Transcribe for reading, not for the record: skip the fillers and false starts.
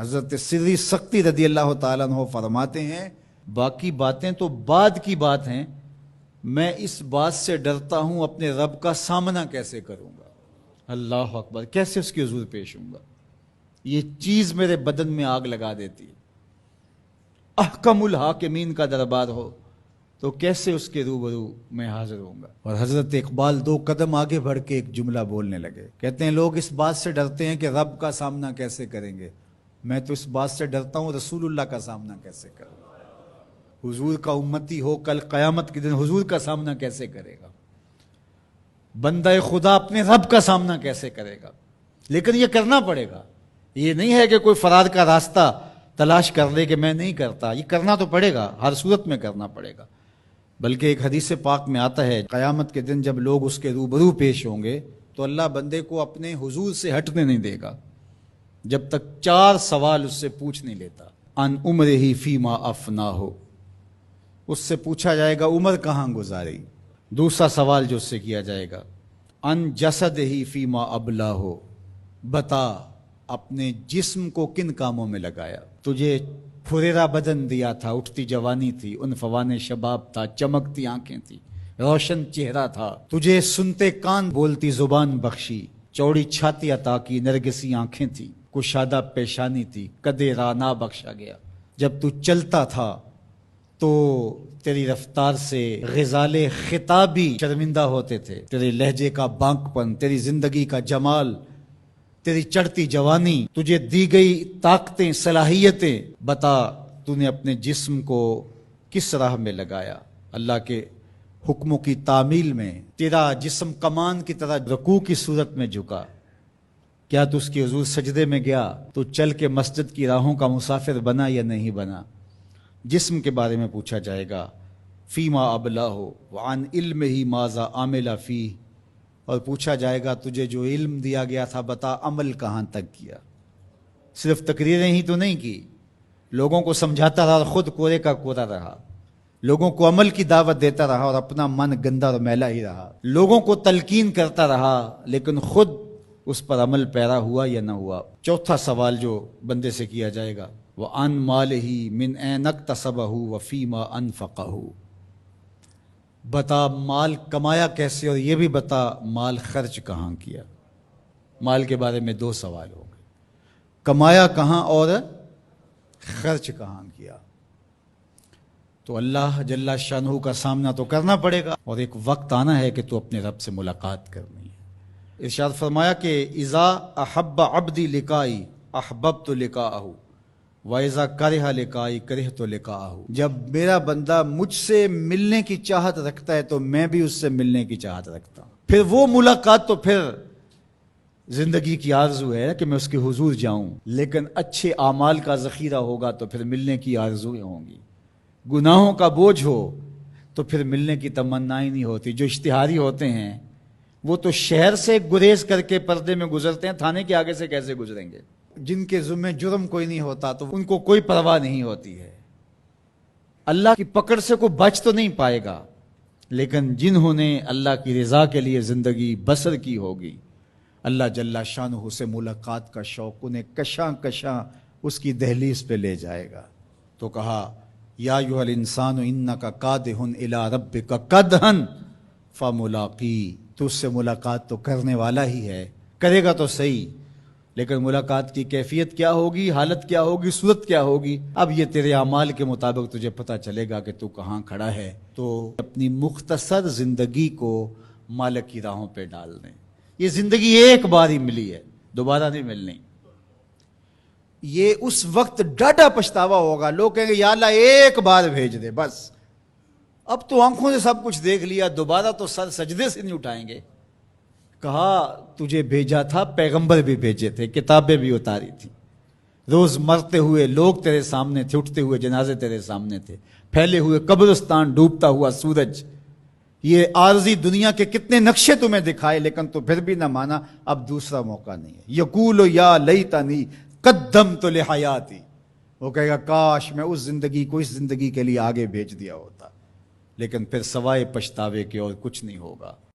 حضرت سری سختی رضی اللہ تعالیٰ عنہ فرماتے ہیں باقی باتیں تو بعد کی بات ہیں، میں اس بات سے ڈرتا ہوں اپنے رب کا سامنا کیسے کروں گا، اللہ اکبر، کیسے اس کے حضور پیش ہوں گا، یہ چیز میرے بدن میں آگ لگا دیتی ہے۔ احکم الحاکمین کا دربار ہو تو کیسے اس کے روبرو میں حاضر ہوں گا۔ اور حضرت اقبال 2 قدم آگے بڑھ کے ایک جملہ بولنے لگے، کہتے ہیں لوگ اس بات سے ڈرتے ہیں کہ رب کا سامنا کیسے کریں گے، میں تو اس بات سے ڈرتا ہوں رسول اللہ کا سامنا کیسے کروں گا۔ حضور کا امتی ہو کل قیامت کے دن حضور کا سامنا کیسے کرے گا، بندہ خدا اپنے رب کا سامنا کیسے کرے گا۔ لیکن یہ کرنا پڑے گا، یہ نہیں ہے کہ کوئی فرار کا راستہ تلاش کر لے کہ میں نہیں کرتا، یہ کرنا تو پڑے گا، ہر صورت میں کرنا پڑے گا۔ بلکہ ایک حدیث پاک میں آتا ہے قیامت کے دن جب لوگ اس کے روبرو پیش ہوں گے تو اللہ بندے کو اپنے حضور سے ہٹنے نہیں دے گا جب تک 4 سوال اس سے پوچھ نہیں لیتا۔ ان عمرہ فیما افنا ہو، اس سے پوچھا جائے گا عمر کہاں گزاری۔ دوسرا سوال جو اس سے کیا جائے گا ان جسدہ فیما ابلا ہو، بتا اپنے جسم کو کن کاموں میں لگایا، تجھے پھریرا بدن دیا تھا، اٹھتی جوانی تھی، عنفوان شباب تھا، چمکتی آنکھیں تھی، روشن چہرہ تھا، تجھے سنتے کان بولتی زبان بخشی، چوڑی چھاتی عطا کی، نرگسی آنکھیں تھی، کشادہ پیشانی تھی، قدِ رانا بخشا گیا۔ جب تو چلتا تھا تو تیری رفتار سے غزال خطابی شرمندہ ہوتے تھے، تیرے لہجے کا بانک پن، تیری زندگی کا جمال، تیری چڑھتی جوانی، تجھے دی گئی طاقتیں، صلاحیتیں، بتا تو نے اپنے جسم کو کس راہ میں لگایا، اللہ کے حکموں کی تعمیل میں۔ تیرا جسم کمان کی طرح رکوع کی صورت میں جھکا، کیا تو اس کے حضور سجدے میں گیا، تو چل کے مسجد کی راہوں کا مسافر بنا یا نہیں بنا۔ جسم کے بارے میں پوچھا جائے گا فیما ابلا ہو وعن علم ہی ماذا عامل فی، اور پوچھا جائے گا تجھے جو علم دیا گیا تھا بتا عمل کہاں تک کیا۔ صرف تقریریں ہی تو نہیں کی، لوگوں کو سمجھاتا رہا اور خود کورے کا کورا رہا، لوگوں کو عمل کی دعوت دیتا رہا اور اپنا من گندا اور میلا ہی رہا، لوگوں کو تلقین کرتا رہا لیکن خود اس پر عمل پیرا ہوا یا نہ ہوا۔ چوتھا سوال جو بندے سے کیا جائے گا وَعَن مَالِهِ مِنْ أَيْنَ اكْتَسَبَهُ وَفِيمَا أَنْفَقَهُ، بتا مال کمایا کیسے اور یہ بھی بتا مال خرچ کہاں کیا۔ مال کے بارے میں 2 سوال ہو گئے، کمایا کہاں اور خرچ کہاں کیا۔ تو اللہ جل شانہ کا سامنا تو کرنا پڑے گا اور ایک وقت آنا ہے کہ تو اپنے رب سے ملاقات کرنی ہے۔ ارشاد فرمایا کہ اذا احب عبدی لقائی احببت لقاءہ وَإِذَا كَرِهَ لِقَائِي كَرِهْتُ لِقَاءَهُ، جب میرا بندہ مجھ سے ملنے کی چاہت رکھتا ہے تو میں بھی اس سے ملنے کی چاہت رکھتا ہوں، پھر وہ ملاقات تو پھر زندگی کی آرزو ہے کہ میں اس کے حضور جاؤں، لیکن اچھے اعمال کا ذخیرہ ہوگا تو پھر ملنے کی آرزویں ہوں گی، گناہوں کا بوجھ ہو تو پھر ملنے کی تمنا ہی نہیں ہوتی۔ جو اشتہاری ہوتے ہیں وہ تو شہر سے گریز کر کے پردے میں گزرتے ہیں، تھانے کے آگے سے کیسے گزریں گے؟ جن کے ذمہ جرم کوئی نہیں ہوتا تو ان کو کوئی پرواہ نہیں ہوتی ہے، اللہ کی پکڑ سے کوئی بچ تو نہیں پائے گا، لیکن جنہوں نے اللہ کی رضا کے لیے زندگی بسر کی ہوگی اللہ جل شانہ سے ملاقات کا شوق انہیں کشاں کشاں اس کی دہلیز پہ لے جائے گا۔ تو کہا یا ایھا الانسان انک کادح الی ربک کدحا فملاقی، تو اس سے ملاقات تو کرنے والا ہی ہے، کرے گا تو صحیح، لیکن ملاقات کی کیفیت کیا ہوگی، حالت کیا ہوگی، صورت کیا ہوگی، اب یہ تیرے اعمال کے مطابق تجھے پتہ چلے گا کہ تو کہاں کھڑا ہے۔ تو اپنی مختصر زندگی کو مالک کی راہوں پہ ڈال دیں۔ یہ زندگی ایک بار ہی ملی ہے، دوبارہ نہیں ملنی۔ یہ اس وقت ڈاڈا پچھتاوا ہوگا، لوگ کہیں گے یا اللہ ایک بار بھیج دے بس، اب تو آنکھوں سے سب کچھ دیکھ لیا، دوبارہ تو سر سجدے سے نہیں اٹھائیں گے۔ کہا تجھے بھیجا تھا، پیغمبر بھی بھیجے تھے، کتابیں بھی اتاری تھی، روز مرتے ہوئے لوگ تیرے سامنے تھے، اٹھتے ہوئے جنازے تیرے سامنے تھے، پھیلے ہوئے قبرستان، ڈوبتا ہوا سورج، یہ عارضی دنیا کے کتنے نقشے تمہیں دکھائے لیکن تو پھر بھی نہ مانا، اب دوسرا موقع نہیں ہے۔ یقول یا لیتنی قدمت لحیاتی، وہ کہے گا کاش میں اس زندگی کو اس زندگی کے لیے آگے بھیج دیا ہوتا، لیکن پھر سوائے پچھتاوے کے اور کچھ نہیں ہوگا۔